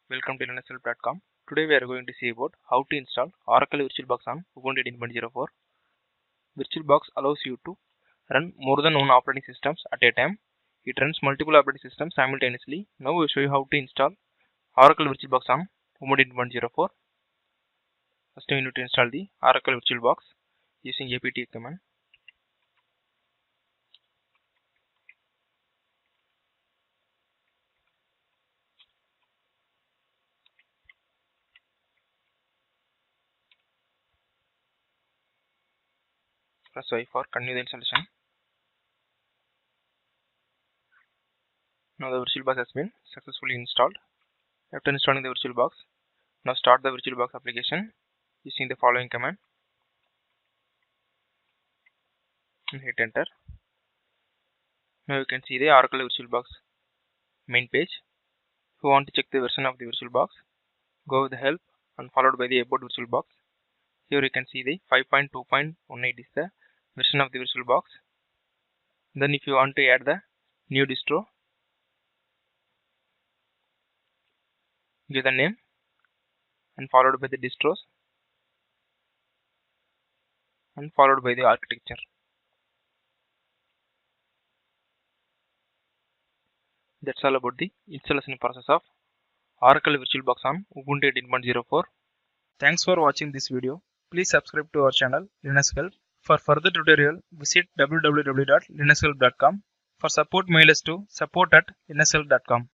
Welcome to linuxhelp.com. Today we are going to see about how to install Oracle VirtualBox on Ubuntu 18.04. VirtualBox allows you to run more than one operating systems at a time. It runs multiple operating systems simultaneously. Now we will show you how to install Oracle VirtualBox on Ubuntu 18.04. First we need to install the Oracle VirtualBox using apt command. Press Y for continue the installation. Now the VirtualBox has been successfully installed. After installing the VirtualBox, now start the VirtualBox application using the following command and hit enter. Now you can see the Oracle VirtualBox main page. If you want to check the version of the VirtualBox, go with the help and followed by the about VirtualBox. Here you can see the 5.2.18 is the version of the VirtualBox. Then if you want to add the new distro, give the name and followed by the distros and followed by the architecture. That's all about the installation process of Oracle VirtualBox on Ubuntu 18.04. Thanks for watching this video. Please subscribe to our channel Linux Help. For further tutorial, visit www.linuxhelp.com. For support, mail us to support@linuxhelp.com.